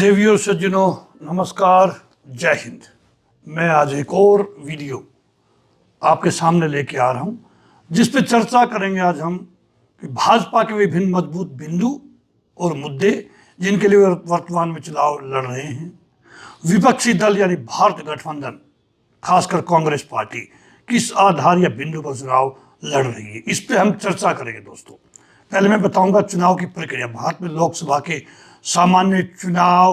देवियों सज्जनों नमस्कार, जय हिंद। मैं आज एक और वीडियो आपके सामने लेके आ रहा हूं जिस पे चर्चा करेंगे आज हम कि भाजपा के विभिन्न मजबूत बिंदु और मुद्दे जिनके लिए वे वर्तमान में चुनाव लड़ रहे हैं। विपक्षी दल यानी भारत गठबंधन, खासकर कांग्रेस पार्टी किस आधार या बिंदु पर चुनाव लड़ रही है, इस पे हम चर्चा करेंगे दोस्तों। पहले मैं बताऊंगा चुनाव की प्रक्रिया। भारत में लोकसभा के सामान्य चुनाव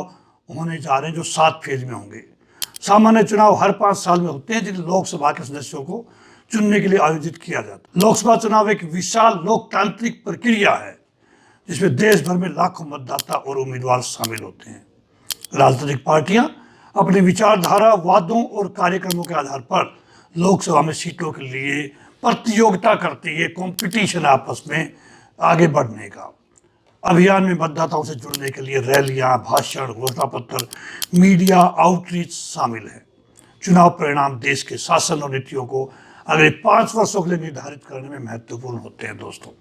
होने जा रहे हैं जो 7 फेज में होंगे। सामान्य चुनाव हर 5 साल में होते हैं जिन्हें लोकसभा के सदस्यों को चुनने के लिए आयोजित किया जाता है। लोकसभा चुनाव एक विशाल लोकतांत्रिक प्रक्रिया है जिसमें देश भर में लाखों मतदाता और उम्मीदवार शामिल होते हैं। राजनीतिक पार्टियां अपनी विचारधारा, वादों और कार्यक्रमों के आधार पर लोकसभा में सीटों के लिए प्रतियोगिता करती है, कंपटीशन आपस में आगे बढ़ने का। अभियान में मतदाताओं से जुड़ने के लिए रैलियां, भाषण, घोषणा पत्र, मीडिया आउटरीच शामिल है। चुनाव परिणाम देश के शासन और नीतियों को अगले 5 वर्षों के लिए निर्धारित करने में महत्वपूर्ण होते हैं दोस्तों।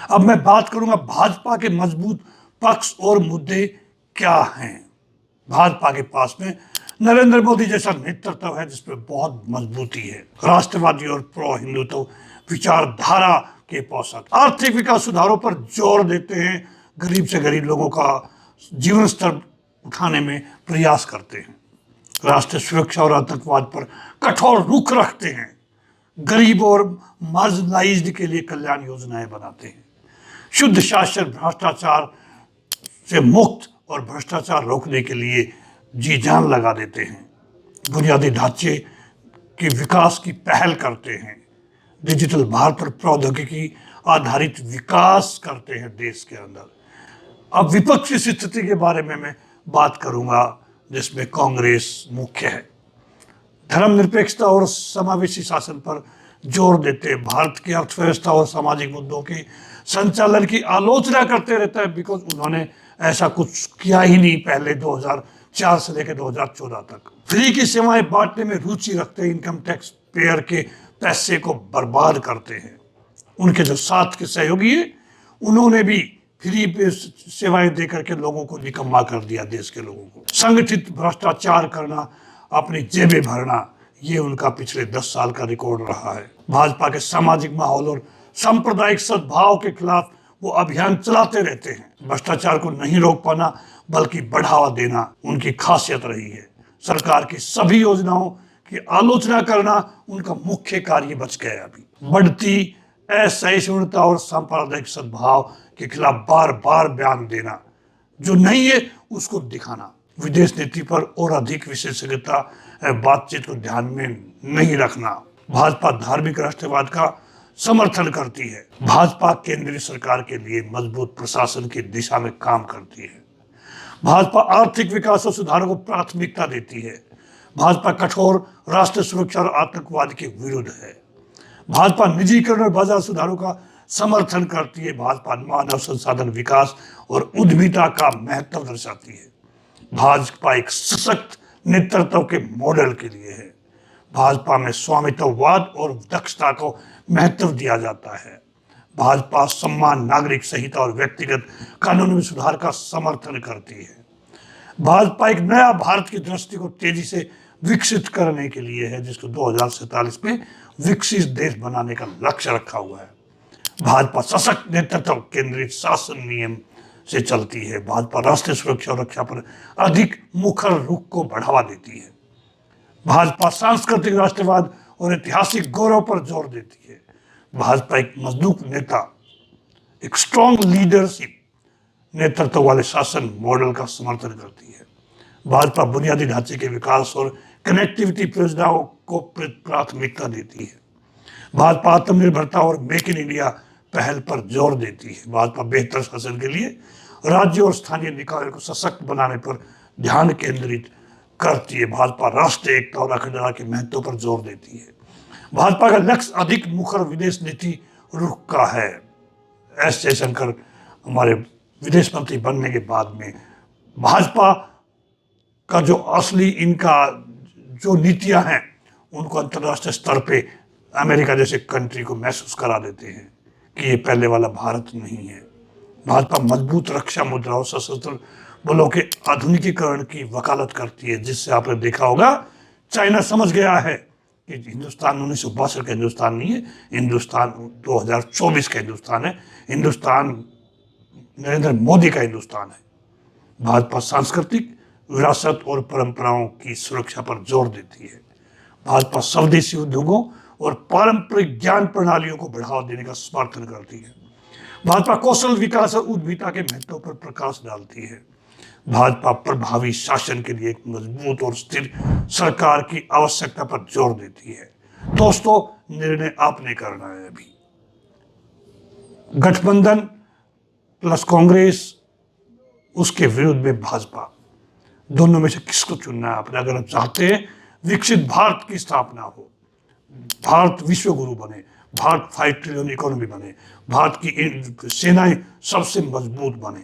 अब मैं बात करूंगा भाजपा के मजबूत पक्ष और मुद्दे क्या हैं। भाजपा के पास में नरेंद्र मोदी जैसा नेतृत्व है जिसमें बहुत मजबूती है। राष्ट्रवादी और प्रो हिंदुत्व विचारधारा के पोषक आर्थिक विकास सुधारों पर जोर देते हैं। गरीब से गरीब लोगों का जीवन स्तर उठाने में प्रयास करते हैं। राष्ट्रीय सुरक्षा और आतंकवाद पर कठोर रुख रखते हैं। गरीब और मार्जिनलाइज्ड के लिए कल्याण योजनाएं बनाते हैं। शुद्ध शासन, भ्रष्टाचार से मुक्त और भ्रष्टाचार रोकने के लिए जी जान लगा देते हैं। बुनियादी ढांचे के विकास की पहल करते हैं। डिजिटल भारत और प्रौद्योगिकी आधारित विकास करते हैं देश के अंदर। अब विपक्ष की स्थिति के बारे में मैं बात करूंगा जिसमें कांग्रेस मुख्य है। धर्मनिरपेक्षता और समावेशी शासन पर जोर देते हैं। भारत की अर्थव्यवस्था और सामाजिक मुद्दों के संचालन की आलोचना करते रहता है बिकॉज उन्होंने ऐसा कुछ किया ही नहीं पहले 2004 से लेकर 2014 तक। फ्री की सेवाएं बांटने में रुचि रखते हैं। इनकम टैक्स पेयर के पैसे को बर्बाद करते हैं। उनके जो साथ के सहयोगी है उन्होंने भी फ्री पे सेवाएं देकर के लोगों को निकम्मा कर दिया। देश के लोगों को संगठित भ्रष्टाचार करना, अपनी जेबें भरना, ये उनका पिछले 10 साल का रिकॉर्ड रहा है। भाजपा के सामाजिक माहौल और सांप्रदायिक सद्भाव के खिलाफ वो अभियान चलाते रहते हैं। भ्रष्टाचार को नहीं रोक पाना बल्कि बढ़ावा देना उनकी खासियत रही है। सरकार की सभी योजनाओं की आलोचना करना उनका मुख्य कार्य बच गया। अभी बढ़ती असहिष्णुता और सांप्रदायिक सद्भाव के खिलाफ बार बार बयान देना, जो नहीं है उसको दिखाना। विदेश नीति पर और अधिक विशेषज्ञता बातचीत को ध्यान में नहीं रखना। भाजपा धार्मिक राष्ट्रवाद का समर्थन करती है। भाजपा केंद्रीय सरकार के लिए मजबूत प्रशासन की दिशा में काम करती है। भाजपा आर्थिक विकास और सुधारों को प्राथमिकता देती है। भाजपा कठोर राष्ट्रीय सुरक्षा और आतंकवाद के विरुद्ध है। भाजपा निजीकरण और बाजार सुधारों का समर्थन करती है। भाजपा मानव संसाधन विकास और उद्यमिता का महत्व दर्शाती है। भाजपा एक सशक्त नेतृत्व के मॉडल के लिए है। भाजपा में स्वामित्ववाद और दक्षता को महत्व दिया जाता है। भाजपा सम्मान, नागरिक संहिता और व्यक्तिगत कानून में सुधार का समर्थन करती है। भाजपा एक नया भारत की दृष्टि को तेजी से विकसित करने के लिए है जिसको 2047 में विकसित देश बनाने का लक्ष्य रखा हुआ है। भाजपा सशक्त नेतृत्व, केंद्रीय शासन नियम से चलती है। भाजपा राष्ट्रीय सुरक्षा और रक्षा पर अधिक मुखर रुख को बढ़ावा देती है। भाजपा सांस्कृतिक राष्ट्रवाद और ऐतिहासिक गौरव पर जोर देती है। भाजपा एक मजबूत नेता, एक स्ट्रॉन्ग लीडरशिप नेतृत्व वाले शासन मॉडल का समर्थन करती है। भाजपा बुनियादी ढांचे के विकास और कनेक्टिविटी परियोजनाओं को प्राथमिकता देती है। भाजपा आत्मनिर्भरता और मेक इन इंडिया पहल पर जोर देती है। भाजपा बेहतर शासन के लिए राज्य और स्थानीय निकायों को सशक्त बनाने पर ध्यान केंद्रित करती है। भाजपा राष्ट्रीय एकता और अखंडता के महत्व पर जोर देती है। भाजपा का लक्ष्य अधिक मुखर विदेश नीति रुख का है। एस जयशंकर हमारे विदेश मंत्री बनने के बाद में भाजपा का जो असली इनका जो नीतियां हैं उनको अंतर्राष्ट्रीय स्तर पे अमेरिका जैसे कंट्री को महसूस करा देते हैं कि ये पहले वाला भारत नहीं है। भाजपा मजबूत रक्षा मुद्रा और सशस्त्र बलों के आधुनिकीकरण की वकालत करती है, जिससे आपने देखा होगा चाइना समझ गया है कि हिंदुस्तान 1962 का हिंदुस्तान नहीं है, हिंदुस्तान 2024 का हिंदुस्तान है, हिंदुस्तान नरेंद्र मोदी का हिंदुस्तान है। भाजपा सांस्कृतिक विरासत और परंपराओं की सुरक्षा पर जोर देती है। भाजपा स्वदेशी उद्योगों और पारंपरिक ज्ञान प्रणालियों को बढ़ावा देने का समर्थन करती है। भाजपा कौशल विकास और उद्यमिता के महत्व पर प्रकाश डालती है। भाजपा प्रभावी शासन के लिए एक मजबूत और स्थिर सरकार की आवश्यकता पर जोर देती है। दोस्तों, निर्णय आपने करना है। अभी गठबंधन प्लस कांग्रेस, उसके विरुद्ध में भाजपा, दोनों में से किसको चुनना है आपने? अगर आप चाहते हैं विकसित भारत की स्थापना हो, भारत विश्व गुरु बने, भारत 5 ट्रिलियन इकोनॉमी बने, भारत की सेनाएं सबसे मजबूत बने,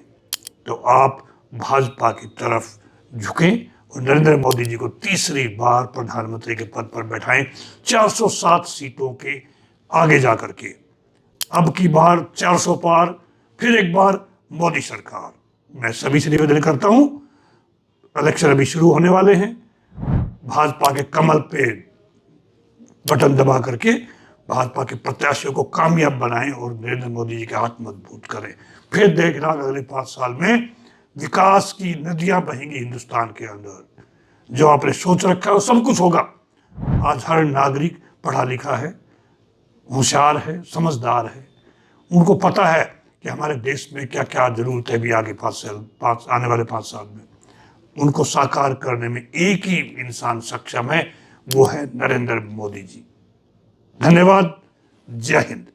तो आप भाजपा की तरफ झुकें और नरेंद्र मोदी जी को तीसरी बार प्रधानमंत्री के पद पर बैठाएं, 407 सीटों के आगे जाकर के। अब की बार 400 पार, फिर एक बार मोदी सरकार। मैं सभी से निवेदन करता हूं, इलेक्शन अभी शुरू होने वाले हैं, भाजपा के कमल पे बटन दबा करके भाजपा के प्रत्याशियों को कामयाब बनाएं और नरेंद्र मोदी जी के हाथ मजबूत करें। फिर देखना अगले 5 साल में विकास की नदियां बहेंगी हिंदुस्तान के अंदर। जो आपने सोच रखा है वो सब कुछ होगा। आज हर नागरिक पढ़ा लिखा है, होशियार है, समझदार है, उनको पता है कि हमारे देश में क्या क्या जरूरत है भी आगे आने वाले 5 साल में। उनको साकार करने में एक ही इंसान सक्षम है, वो है नरेंद्र मोदी जी। धन्यवाद। जय हिंद।